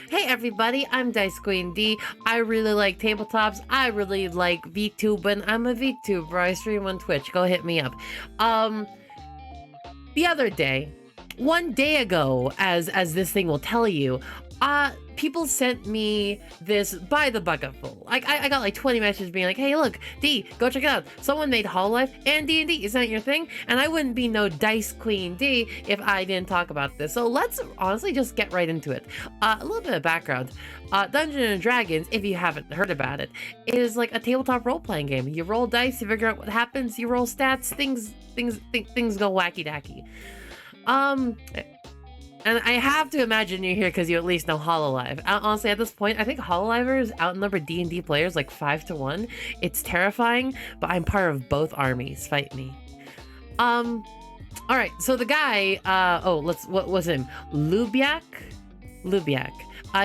Hey everybody, I'm Dice Queen D. I really like tabletops. I really like VTubing. I'm a VTuber. I stream on Twitch. Go hit me up. The other day, one day ago, as this thing will tell you, people sent me this by the bucketful. Like I got like 20 messages being like, hey look, D, go check it out. Someone made Hololive and D&D. Isn't that your thing? And I wouldn't be no Dice Queen D if I didn't talk about this. So let's honestly just get right into it. A little bit of background. Dungeons and Dragons, if you haven't heard about it, is like a tabletop role-playing game. You roll dice, you figure out what happens, you roll stats, things go wacky-dacky. And I have to imagine you're here because you at least know Hololive. Honestly, at this point, I think Hololivers outnumber D&D players like 5-1. It's terrifying, but I'm part of both armies. Fight me. All right. So the guy, what was him? Lubiak.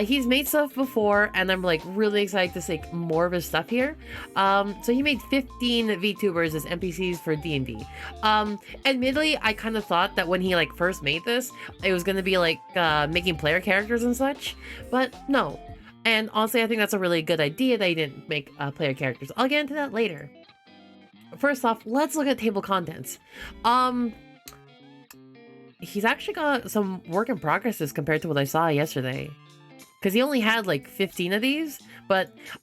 He's made stuff before, and I'm like really excited to see more of his stuff here. So he made 15 VTubers as NPCs for D&D. Admittedly, I kind of thought that when he like first made this, it was gonna be like making player characters and such, but no. And honestly, I think that's a really good idea that he didn't make player characters. I'll get into that later. First off, let's look at table contents. He's actually got some work in progresses compared to what I saw yesterday. Because he only had like 15 of these,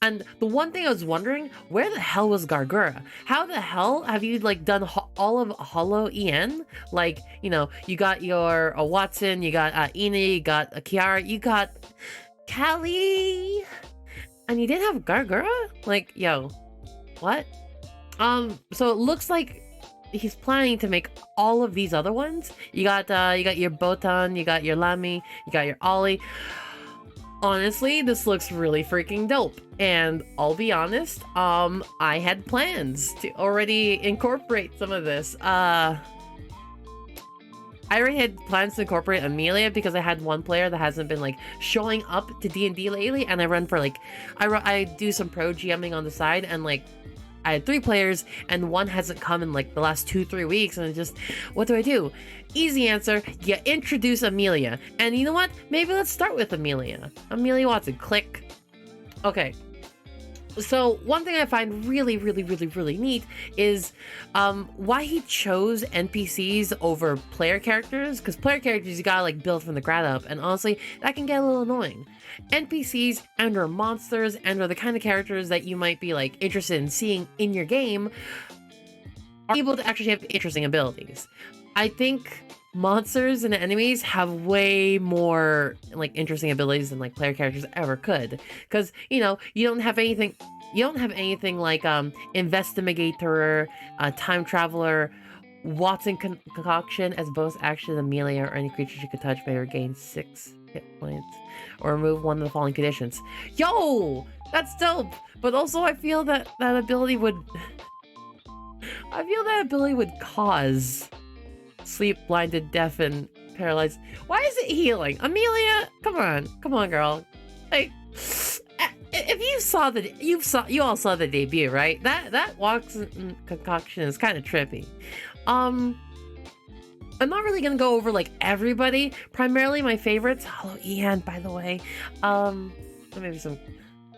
and the one thing I was wondering, where the hell was Gargura? How the hell have you like done all of Holo EN? Like, you know, you got your Watson, you got Ina, you got Kiara, you got Cali, and you didn't have Gargura? Like, yo, what? So it looks like he's planning to make all of these other ones. You got your Botan, you got your Lami, you got your Ollie. Honestly, this looks really freaking dope, and I'll be honest, I had plans to already incorporate some of this. I already had plans to incorporate Amelia because I had one player that hasn't been like showing up to D&D lately, and I run for like, I do some pro GMing on the side, and like I had 3 players and one hasn't come in like the last 2-3 weeks, and just, what do? Easy answer, you introduce Amelia. And you know what? Maybe let's start with Amelia. Amelia Watson, click. Okay. So one thing I find really neat is why he chose NPCs over player characters, because player characters you gotta like build from the ground up, and honestly that can get a little annoying. NPCs and or monsters and or the kind of characters that you might be like interested in seeing in your game are able to actually have interesting abilities. I think monsters and enemies have way more like interesting abilities than like player characters ever could, because you know you don't have anything like investigator, time traveler, Watson concoction as bonus action. Amelia or any creature you could touch may regain 6 hit points or remove one of the following conditions. Yo, that's dope. But also I feel that ability would cause sleep, blinded, deaf, and paralyzed. Why is it healing? Amelia, come on, girl. Like, if you all saw the debut, right? That Watson concoction is kind of trippy. I'm not really gonna go over like everybody. Primarily my favorites. Hello, Ian, by the way. Maybe some.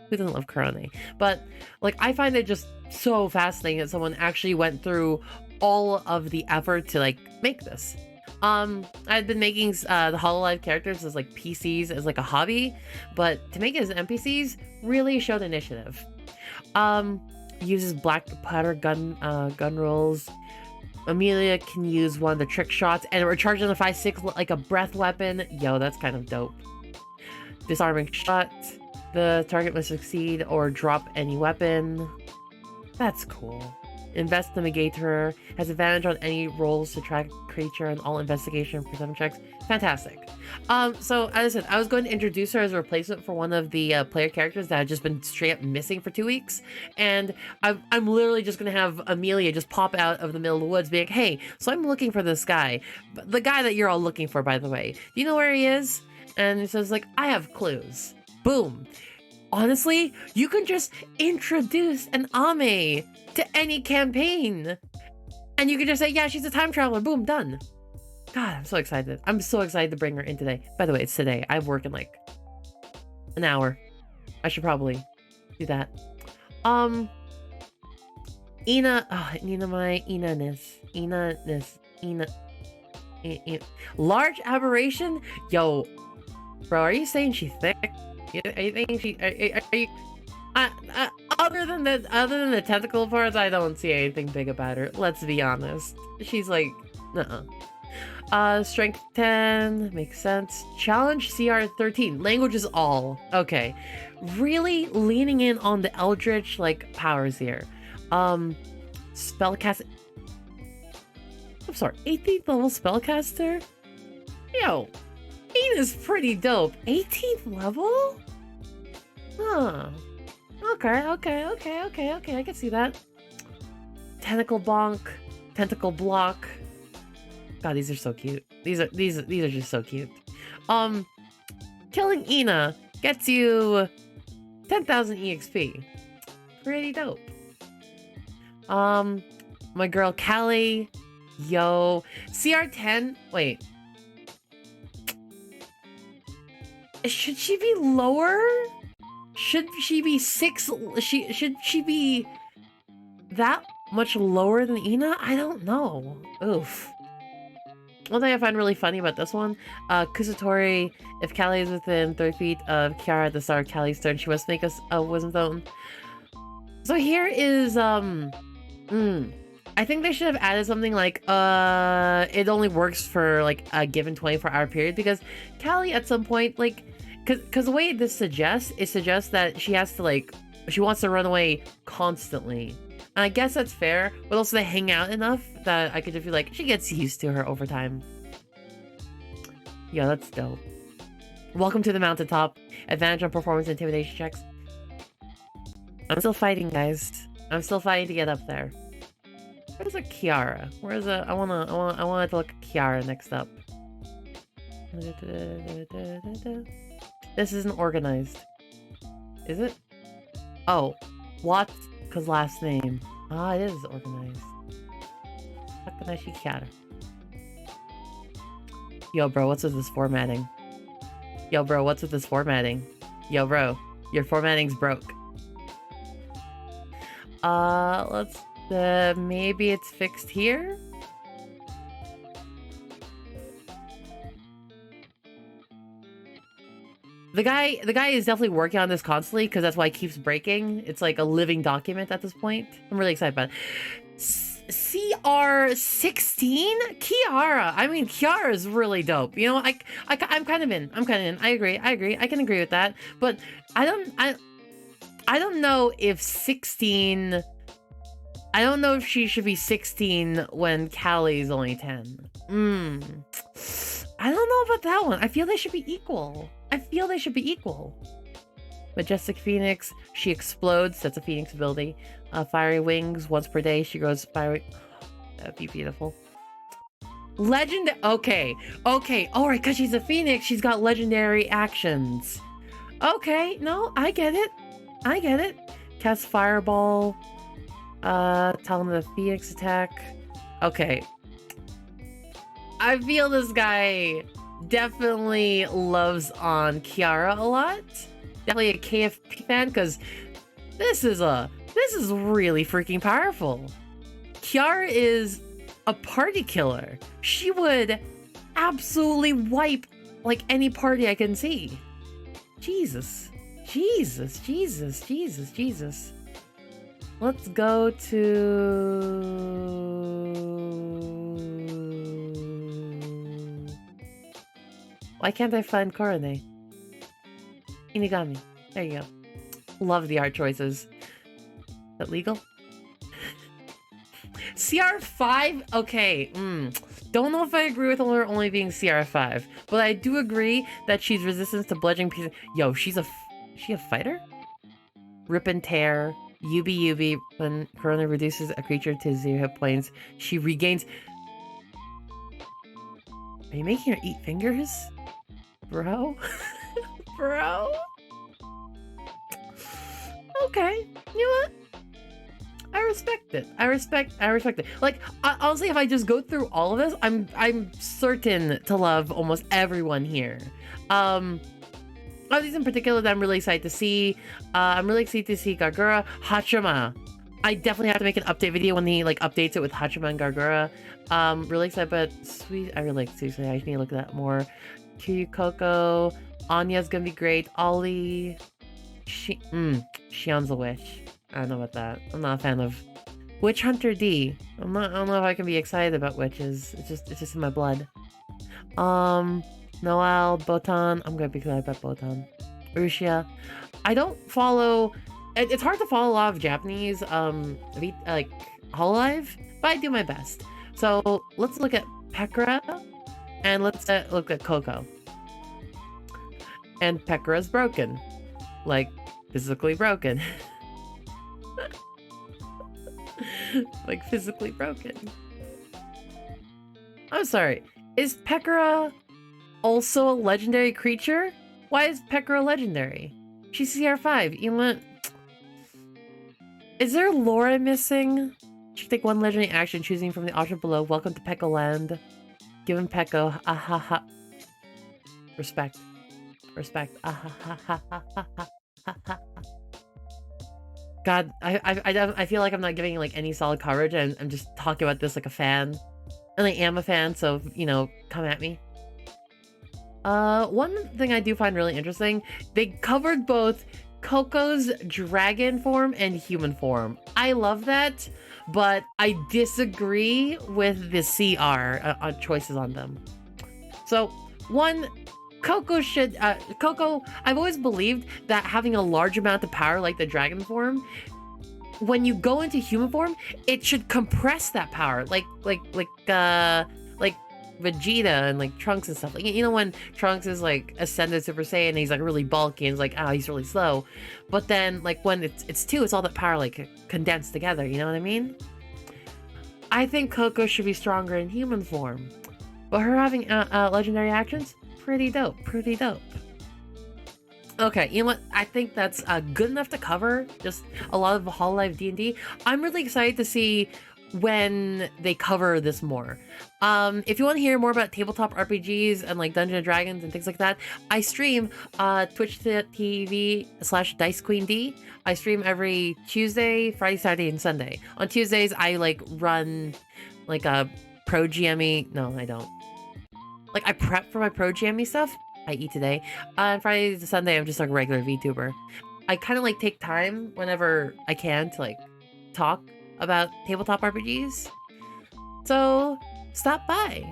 Who doesn't love Corona? But like, I find it just so fascinating that someone actually went through all of the effort to like make this. I've been making the Hololive characters as like PCs as like a hobby, but to make it as NPCs really showed initiative. Uses black powder gun rolls. Amelia can use one of the trick shots and recharge on the 5-6 like a breath weapon. Yo, that's kind of dope. Disarming shot. The target must succeed or drop any weapon. That's cool. Investigator has advantage on any rolls to track creature and all investigation and perception checks. Fantastic. So as I said, I was going to introduce her as a replacement for one of the player characters that had just been straight up missing for 2 weeks, and I'm literally just going to have Amelia just pop out of the middle of the woods, being like, "Hey, so I'm looking for this guy, the guy that you're all looking for, by the way. Do you know where he is?" And it says like, "I have clues." Boom. Honestly, you can just introduce an Ame to any campaign, and you can just say, "Yeah, she's a time traveler." Boom, done. God, I'm so excited. I'm so excited to bring her in today. By the way, it's today. I work in like An hour. I should probably do that. Ina, large aberration? Yo, bro, are you saying she's thick? Are you thinking she, are you, other than the tentacle parts, I don't see anything big about her. Let's be honest. She's like, strength 10, makes sense. Challenge CR 13, language is all. Okay, really leaning in on the eldritch like powers here. Spellcast. I'm sorry, 18th level spellcaster. Yo, 8 is pretty dope. 18th level? Huh. Okay, I can see that. Tentacle bonk, tentacle block. God, these are so cute. These are just so cute. Killing Ina gets you 10,000 EXP. Pretty dope. My girl Cali, yo, CR10. Wait, should she be lower? Should she be 6? Should she be that much lower than Ina? I don't know. Oof. One thing I find really funny about this one, Kusatori, if Cali is within 30 feet of Kiara at the start of Cali's turn, she must make us a wisdom zone. So here is, I think they should have added something like, it only works for, like, a given 24-hour period, because Cali at some point, like, because the way this suggests, it suggests that she has to, like, she wants to run away constantly. And I guess that's fair, but also they hang out enough that I could just be like, she gets used to her over time. Yeah, that's dope. Welcome to the mountaintop. Advantage on performance and intimidation checks. I'm still fighting, guys. I'm still fighting to get up there. Where's a Kiara? Where's a... I wanna to look at Kiara next up. This isn't organized. Is it? Oh. Watts' last name. Ah, it is organized. Takanashi Kiara. Yo, bro, what's with this formatting? Yo, bro, what's with this formatting? Yo, bro, your formatting's broke. Let's... maybe it's fixed here? The guy is definitely working on this constantly, because that's why it keeps breaking. It's like a living document at this point. I'm really excited about it. CR16? Kiara! I mean, Kiara is really dope. You know, I'm kind of in. I agree. I can agree with that. But I don't know if 16... I don't know if she should be 16 when Cali is only 10. I don't know about that one. I feel they should be equal. Majestic Phoenix. She explodes. That's a Phoenix ability. Fiery Wings. Once per day, she grows fiery... That'd be beautiful. Legend... Okay. Alright, because she's a Phoenix, she's got legendary actions. Okay. No, I get it. Cast Fireball. Tell him the Phoenix attack. Okay. I feel this guy definitely loves on Kiara a lot. Definitely a KFP fan, because this is really freaking powerful. Kiara is a party killer. She would absolutely wipe like any party I can see. Jesus. Let's go to... Why can't I find Korone? Inigami. There you go. Love the art choices. Is that legal? CR5? Okay. Don't know if I agree with her only being CR5, but I do agree that she's resistant to bludgeoning pieces. Yo, she a fighter? Rip and tear. Yubi. When Corona reduces a creature to 0 hit points, she regains... Are you making her eat fingers? Bro? Bro? Okay. You know what? I respect it. I respect it. Like, honestly, if I just go through all of this, I'm certain to love almost everyone here. Oh, these in particular that I'm really excited to see. I'm really excited to see Gargura, Hachima. I definitely have to make an update video when he like updates it with Hachima and Gargura. Really excited, but sweet. I really like Susie. I need to look at that more. Kiryu, Coco, Anya's gonna be great. Ollie, Shion's a witch. I don't know about that. I'm not a fan of Witch Hunter D. I don't know if I can be excited about witches. It's just in my blood. Noelle, Botan. I'm gonna be excited about Botan. Urushia. I don't follow. It's hard to follow a lot of Japanese like Hololive, but I do my best. So let's look at Pekora, and let's look at Coco. And Pekora's broken, like physically broken. Like physically broken. I'm sorry. Is Pekora also a legendary creature? Why is Pekora legendary? She's CR5. You want? Is there lore I'm missing? Should take one legendary action, choosing from the option below. Welcome to Pekka Land. Given Pekko. Ahaha. Respect. Respect. Ahaha. God, I feel like I'm not giving like any solid coverage, and I'm just talking about this like a fan. And I am a fan, so, you know, come at me. One thing I do find really interesting, they covered both Coco's dragon form and human form. I love that, but I disagree with the CR choices on them. So, one, Coco should, Coco, I've always believed that having a large amount of power like the dragon form, when you go into human form, it should compress that power, like Vegeta and like Trunks and stuff. Like, you know, when Trunks is like ascended Super Saiyan and he's like really bulky and it's like, oh, he's really slow. But then like when it's two, it's all that power like condensed together. You know what I mean? I think Coco should be stronger in human form, but her having legendary actions, pretty dope. Pretty dope. Okay, you know what? I think that's good enough to cover just a lot of Hololive D&D. I'm really excited to see when they cover this more. If you want to hear more about tabletop RPGs and like Dungeons and Dragons and things like that, I stream twitch.tv/DiceQueenD. I stream every Tuesday, Friday, Saturday, and Sunday. On Tuesdays, I like run like a pro GME. No, I don't. Like I prep for my pro GME stuff. I eat today. On Friday to Sunday, I'm just like a regular VTuber. I kind of like take time whenever I can to like talk about tabletop RPGs. So stop by.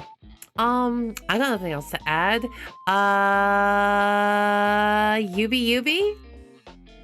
I got nothing else to add. Yubi.